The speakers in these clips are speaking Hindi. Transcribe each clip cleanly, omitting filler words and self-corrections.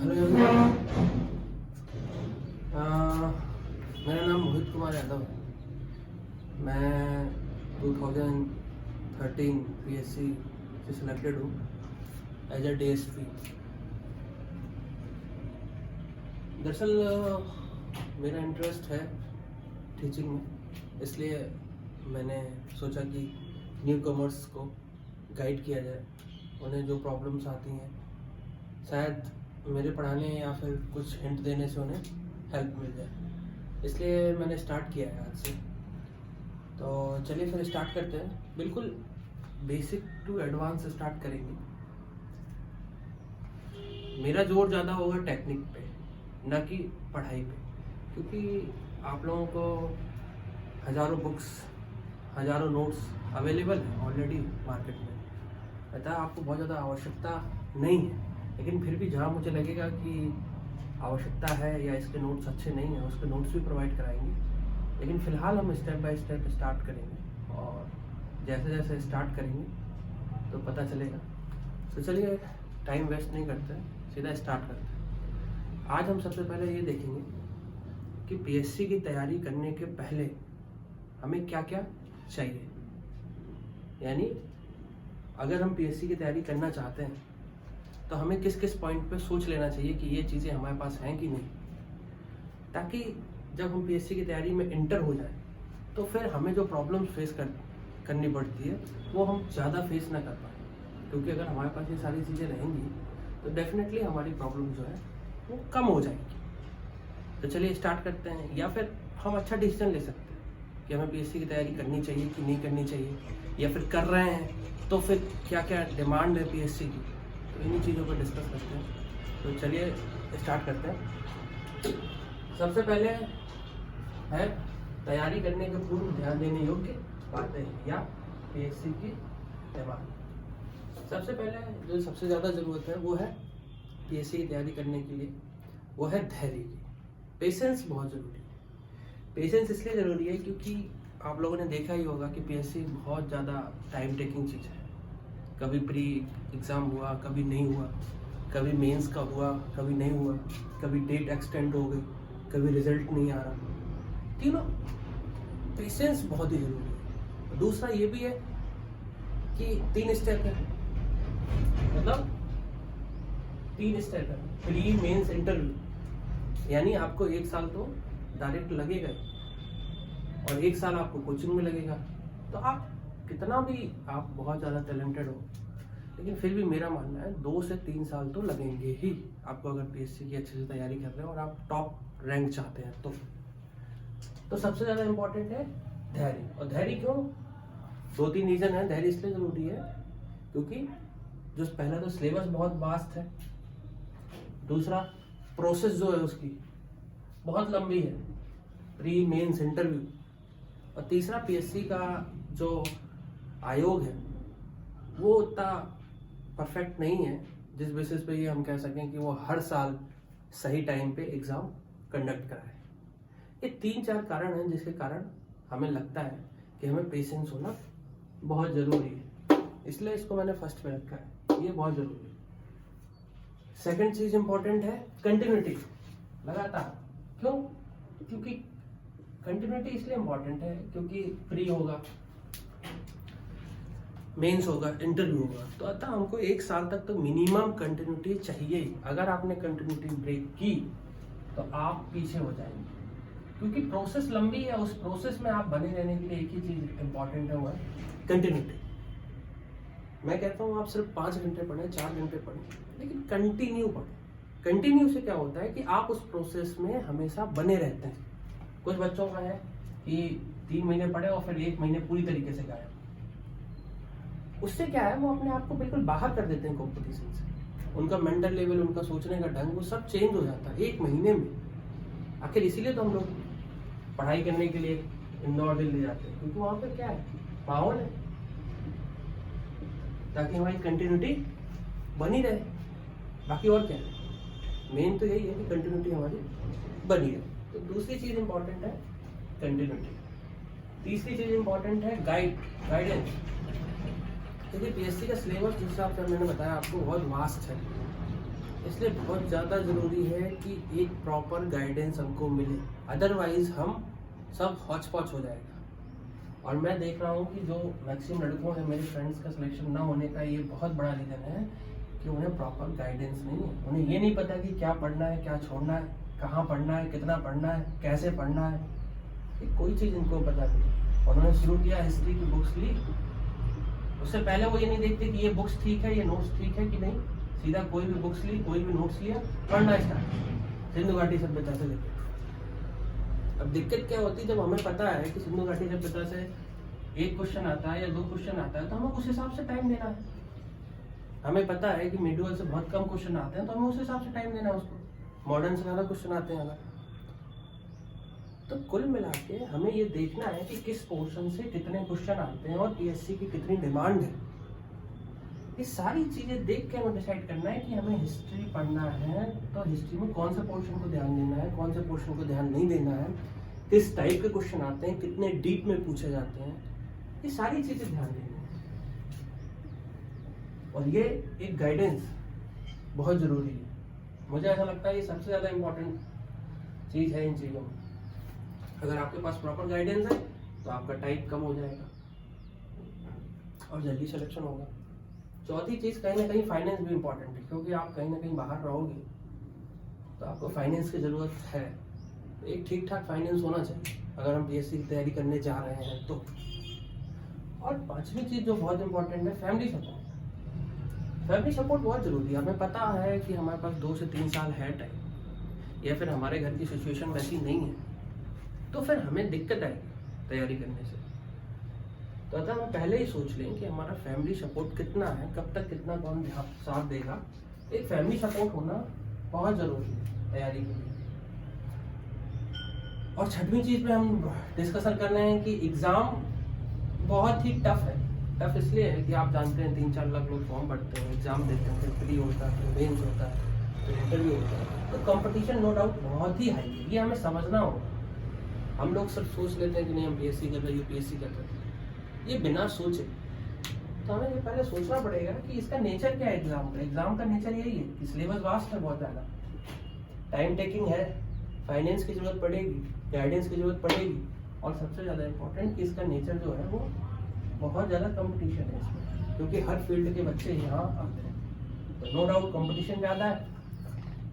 Hello everyone. मेरा नाम मोहित कुमार यादव है। मैं 2013 पीएससी से सिलेक्टेड हूँ एज अ डीएसपी। दरअसल मेरा इंटरेस्ट है टीचिंग में, इसलिए मैंने सोचा कि न्यू कमर्स को गाइड किया जाए। उन्हें जो प्रॉब्लम्स आती हैं शायद मेरे पढ़ाने या फिर कुछ हिंट देने से उन्हें हेल्प मिल जाए, इसलिए मैंने स्टार्ट किया है आज से। तो चलिए फिर स्टार्ट करते हैं। बिल्कुल बेसिक टू एडवांस स्टार्ट करेंगे। मेरा जोर ज़्यादा होगा टेक्निक पे, ना कि पढ़ाई पे, क्योंकि आप लोगों को हज़ारों बुक्स, हज़ारों नोट्स अवेलेबल हैं ऑलरेडी मार्केट में। पता है आपको बहुत ज़्यादा आवश्यकता नहीं है, लेकिन फिर भी जहाँ मुझे लगेगा कि आवश्यकता है या इसके नोट्स अच्छे नहीं हैं, उसके नोट्स भी प्रोवाइड कराएंगे। लेकिन फ़िलहाल हम स्टेप बाय स्टेप स्टार्ट करेंगे, और जैसे जैसे स्टार्ट करेंगे तो पता चलेगा। तो चलिए टाइम वेस्ट नहीं करते, सीधा स्टार्ट करते हैं। आज हम सबसे पहले ये देखेंगे कि पीएससी की तैयारी करने के पहले हमें क्या क्या चाहिए। यानी अगर हम पीएससी की तैयारी करना चाहते हैं तो हमें किस किस पॉइंट पे सोच लेना चाहिए कि ये चीज़ें हमारे पास हैं कि नहीं, ताकि जब हम पीएससी की तैयारी में इंटर हो जाए तो फिर हमें जो प्रॉब्लम्स फेस करनी पड़ती है वो हम ज़्यादा फेस ना कर पाए। क्योंकि अगर हमारे पास ये सारी चीज़ें रहेंगी तो डेफिनेटली हमारी प्रॉब्लम जो है वो कम हो जाएगी। तो चलिए स्टार्ट करते हैं। या फिर हम अच्छा डिसीजन ले सकते हैं कि हमें पीएससी की तैयारी करनी चाहिए कि नहीं करनी चाहिए, या फिर कर रहे हैं तो फिर क्या क्या डिमांड है पीएससी की। तो इन्हीं चीज़ों पर डिस्कस करते हैं। तो चलिए स्टार्ट करते हैं। सबसे पहले है तैयारी करने के पूर्व ध्यान देने योग्य बातें या पीएससी की डिमांड। सबसे पहले जो सबसे ज़्यादा ज़रूरत है वो है पीएससी की तैयारी करने के लिए, वो है धैर्य की। पेशेंस बहुत ज़रूरी है। पेशेंस इसलिए ज़रूरी है क्योंकि आप लोगों ने देखा ही होगा कि पीएससी बहुत ज़्यादा टाइम टेकिंग चीज़ है। कभी प्री एग्ज़ाम हुआ, कभी नहीं हुआ, कभी मेंस का हुआ, कभी नहीं हुआ, कभी डेट एक्सटेंड हो गई, कभी रिजल्ट नहीं आ रहा। तीनों पेशेंस बहुत ही ज़रूरी है। दूसरा ये भी है कि 3 स्टेप है, मतलब 3 स्टेप है। Pre, mains, interview. यानी आपको 1 साल तो डायरेक्ट लगेगा और 1 साल आपको कोचिंग में लगेगा। तो आप कितना भी आप बहुत ज़्यादा टैलेंटेड हो, लेकिन फिर भी मेरा मानना है 2 से 3 साल तो लगेंगे ही आपको, अगर पीएससी की अच्छे से तैयारी कर रहे हो और आप टॉप रैंक चाहते हैं तो सबसे ज़्यादा इम्पोर्टेंट है धैर्य। और धैर्य क्यों? 2-3 रीज़न है। धैर्य इसलिए ज़रूरी है क्योंकि जो पहला तो सिलेबस बहुत वास्ट है, दूसरा प्रोसेस जो है उसकी बहुत लंबी है, प्री, मेंस, इंटरव्यू, और तीसरा पीएससी का जो आयोग है वो उतना परफेक्ट नहीं है जिस बेसिस पे ये हम कह सकें कि वो हर साल सही टाइम पे एग्ज़ाम कंडक्ट कराए। ये 3-4 कारण हैं जिसके कारण हमें लगता है कि हमें पेशेंस होना बहुत ज़रूरी है, इसलिए इसको मैंने फर्स्ट में रखा है। ये बहुत ज़रूरी है। सेकंड चीज़ इंपॉर्टेंट है कंटिन्यूटी, लगातार। क्यों? क्योंकि कंटिन्यूटी इसलिए इम्पॉर्टेंट है क्योंकि प्री होगा, मेंस होगा, इंटरव्यू होगा, तो अतः हमको 1 साल तक तो मिनिमम कंटिन्यूटी चाहिए ही। अगर आपने कंटिन्यूटी ब्रेक की तो आप पीछे हो जाएंगे, क्योंकि प्रोसेस लंबी है। उस प्रोसेस में आप बने रहने के लिए एक ही चीज़ इम्पॉर्टेंट है, वो है कंटिन्यूटी। मैं कहता हूँ आप सिर्फ 5 घंटे पढ़ें, 4 घंटे पढ़ें, लेकिन कंटिन्यू पढ़ें। कंटिन्यू से क्या होता है कि आप उस प्रोसेस में हमेशा बने रहते हैं। कुछ बच्चों का है कि 3 महीने पढ़े और फिर 1 महीने पूरी तरीके से गायब। उससे क्या है, वो अपने आप को बिल्कुल बाहर कर देते हैं कॉम्पिटिशन से। उनका मेंटल लेवल, उनका सोचने का ढंग, वो सब चेंज हो जाता है 1 महीने में। आखिर इसीलिए तो हम लोग पढ़ाई करने के लिए इंदौर दिल्ली जाते हैं, क्योंकि वहाँ पे क्या है, माहौल है, ताकि हमारी कंटिन्यूटी बनी रहे। बाकी और क्या है, मेन तो यही है कि कंटिन्यूटी हमारी बनी रहे। तो दूसरी चीज़ इंपॉर्टेंट है कंटिन्यूटी। तीसरी चीज़ इंपॉर्टेंट है गाइडेंस। क्योंकि पीएससी का सिलेबस जिस हिसाब से मैंने बताया आपको बहुत वास्ट है, इसलिए बहुत ज़्यादा ज़रूरी है कि एक प्रॉपर गाइडेंस हमको मिले, अदरवाइज हम सब हौच पौच हो जाएगा। और मैं देख रहा हूँ कि जो मैक्सिमम लड़कों हैं मेरे फ्रेंड्स का सिलेक्शन ना होने का ये बहुत बड़ा रीज़न है कि उन्हें प्रॉपर गाइडेंस नहीं है। उन्हें ये नहीं पता कि क्या पढ़ना है, क्या छोड़ना है, कहाँ पढ़ना है, कितना पढ़ना है, कैसे पढ़ना है, ये कोई चीज़ इनको पता नहीं। उन्होंने शुरू किया हिस्ट्री की बुक्स ली, उससे पहले वो ये नहीं देखते कि ये बुक्स ठीक है, ये नोट्स ठीक है कि नहीं, सीधा कोई भी बुक्स ली, कोई भी नोट्स लिया, पढ़ना स्टार्ट, सिंधु घाटी सभ्यता से लेकर। अब दिक्कत क्या होती है, जब हमें पता है कि सिंधु घाटी सभ्यता से एक क्वेश्चन आता है या 2 क्वेश्चन आता है तो हमें उस हिसाब से टाइम देना है। हमें पता है कि मिडल से बहुत कम क्वेश्चन आते हैं तो हमें उस हिसाब से टाइम देना है उसको। मॉडर्न से ज़्यादा क्वेश्चन आते हैं अगर, तो कुल मिला के हमें ये देखना है कि किस पोर्शन से कितने क्वेश्चन आते हैं और पीएससी की कितनी डिमांड है। ये सारी चीज़ें देख के हमें डिसाइड करना है कि हमें हिस्ट्री पढ़ना है तो हिस्ट्री में कौन से पोर्शन को ध्यान देना है, कौन से पोर्शन को ध्यान नहीं देना है, किस टाइप के क्वेश्चन आते हैं, कितने डीप में पूछे जाते हैं, ये सारी चीज़ें ध्यान देनी है। और ये एक गाइडेंस बहुत ज़रूरी है। मुझे ऐसा लगता है ये सबसे ज़्यादा इम्पोर्टेंट चीज़ है इन चीज़ों में। अगर आपके पास प्रॉपर गाइडेंस है तो आपका टाइम कम हो जाएगा और जल्दी सिलेक्शन होगा। चौथी चीज़ कहीं ना कहीं फाइनेंस भी इम्पोर्टेंट है, क्योंकि आप कहीं ना कहीं बाहर रहोगे तो आपको फाइनेंस की ज़रूरत है। एक ठीक ठाक फाइनेंस होना चाहिए अगर हम पीएससी की तैयारी करने जा रहे हैं तो। और पांचवी चीज़ जो बहुत इम्पोर्टेंट है, फैमिली सपोर्ट। फैमिली सपोर्ट बहुत ज़रूरी है। हमें पता है कि हमारे पास 2 से 3 साल है टाइम, या फिर हमारे घर की सिचुएशन वैसी नहीं है तो फिर हमें दिक्कत आएगी तैयारी करने से। तो अगर हम पहले ही सोच लें कि हमारा फैमिली सपोर्ट कितना है, कब तक कितना कौन साथ देगा, एक फैमिली सपोर्ट होना बहुत ज़रूरी है तैयारी के लिए। और छठवीं चीज़ पे हम डिस्कशन कर रहे हैं कि एग्ज़ाम बहुत ही टफ है। टफ इसलिए है कि आप जानते हैं 3-4 लाख लोग फॉर्म भरते हैं, एग्ज़ाम देते हैं, फिर प्री होता है, फिर मेंस होता है, फिर इंटरव्यू होता है, तो कंपटीशन नो डाउट बहुत ही हाई है। ये हमें समझना होगा। हम लोग सिर्फ सोच लेते हैं कि नहीं हम पीएससी कर रहे हैं, यूपीएससी कर रहे हैं, ये बिना सोचे। तो हमें ये पहले सोचना पड़ेगा कि इसका नेचर क्या है एग्जाम का। एग्जाम का नेचर यही है कि सिलेबस वास्ट है, बहुत ज़्यादा टाइम टेकिंग है, फाइनेंस की जरूरत पड़ेगी, गाइडेंस की जरूरत पड़ेगी, और सबसे ज़्यादा इम्पोर्टेंट कि इसका नेचर जो है वो बहुत ज़्यादा कंपटीशन है इसमें, क्योंकि हर फील्ड के बच्चे यहाँ आते हैं। तो नो डाउट कंपटीशन ज़्यादा है,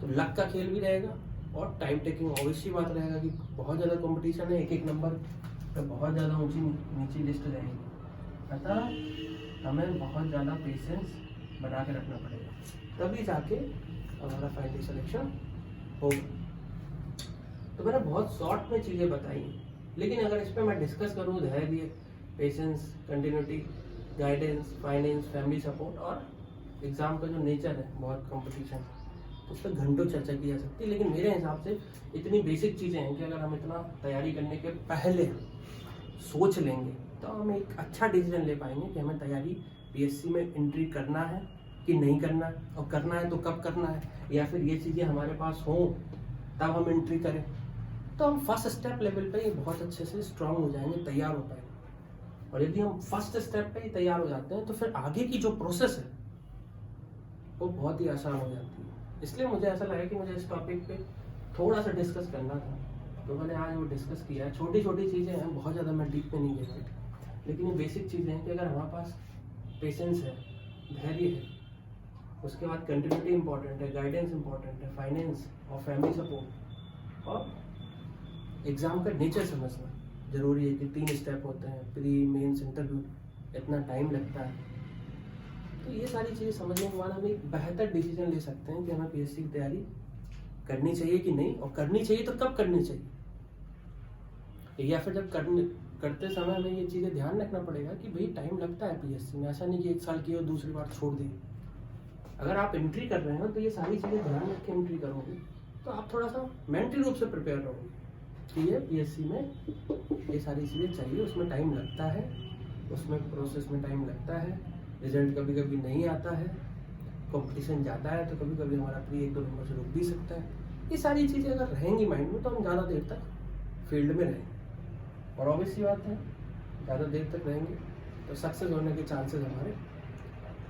तो लक का खेल भी रहेगा और टाइम टेकिंग ऑब्वियस ही बात रहेगा कि बहुत ज़्यादा कंपटीशन है, एक एक नंबर तो बहुत ज़्यादा ऊंची नीची लिस्ट रहेगी। अतः हमें बहुत ज़्यादा पेशेंस बना के रखना पड़ेगा, तभी जाके हमारा फाइनल सिलेक्शन होगा। तो मैंने बहुत शॉर्ट में चीज़ें बताई, लेकिन अगर इस पर मैं डिस्कस करूँ, धैर्य, patience, continuity, guidance, finance, family support और एग्ज़ाम का जो नेचर है बहुत कंपटीशन, तो उस पर घंटों चर्चा की जा सकती है। लेकिन मेरे हिसाब से इतनी बेसिक चीज़ें हैं कि अगर हम इतना तैयारी करने के पहले सोच लेंगे तो हम एक अच्छा डिसीजन ले पाएंगे कि हमें तैयारी पीएससी में एंट्री करना है कि नहीं करना है, और करना है तो कब करना है, या फिर ये चीज़ें हमारे पास हों तब हम एंट्री करें। तो हम फर्स्ट स्टेप लेवल पे ही बहुत अच्छे से स्ट्रांग हो जाएंगे, तैयार हो पाएंगे। और यदि हम फर्स्ट स्टेप पे ही तैयार हो जाते हैं तो फिर आगे की जो प्रोसेस है वो बहुत ही आसान हो जाती है। इसलिए मुझे ऐसा लगा कि मुझे इस टॉपिक पे थोड़ा सा डिस्कस करना था, तो मैंने आज वो डिस्कस किया है। छोटी छोटी चीज़ें हैं, बहुत ज़्यादा मैं डीप में नहीं गया, लेकिन ये बेसिक चीज़ें हैं कि अगर हमारे पास पेशेंस है, धैर्य है, उसके बाद कंटिन्यूटी इंपॉर्टेंट है, गाइडेंस इंपॉर्टेंट है, फाइनेंस और फैमिली सपोर्ट, और एग्ज़ाम का नेचर समझना ज़रूरी है कि 3 स्टेप होते हैं, प्री, मेंस, इंटरव्यू, इतना टाइम लगता है। तो ये सारी चीज़ें समझने के बाद हम एक बेहतर डिसीजन ले सकते हैं कि हमें पीएससी की तैयारी करनी चाहिए कि नहीं, और करनी चाहिए तो कब करनी चाहिए, या फिर जब करते समय हमें ये चीज़ें ध्यान रखना पड़ेगा कि भाई टाइम लगता है पीएससी में। ऐसा नहीं कि 1 साल की और दूसरी बार छोड़ दी। अगर आप एंट्री कर रहे हो तो ये सारी चीज़ें ध्यान रख के एंट्री करोगे तो आप थोड़ा सा मेंटली रूप से प्रिपेयर रहोगे कि ये पीएससी में ये सारी चीज़ें चाहिए, उसमें टाइम लगता है, उसमें प्रोसेस में टाइम लगता है, रिजल्ट कभी कभी नहीं आता है, कंपटीशन ज़्यादा है तो कभी कभी हमारा प्री 1-2 नंबर से रुक भी सकता है। ये सारी चीज़ें अगर रहेंगी माइंड में तो हम ज़्यादा देर तक फील्ड में रहेंगे, और ऑब्वियस सी बात है ज़्यादा देर तक रहेंगे तो सक्सेस होने के चांसेस हमारे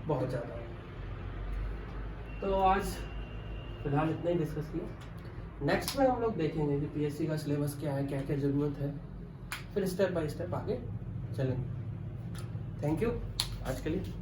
बहुत ज़्यादा हैं। तो आज फिलहाल इतना ही डिस्कस किया। नेक्स्ट में हम लोग देखेंगे कि पीएससी का सिलेबस क्या है, क्या क्या ज़रूरत है, फिर स्टेप बाय स्टेप आगे चलेंगे। थैंक यू आज के लिए।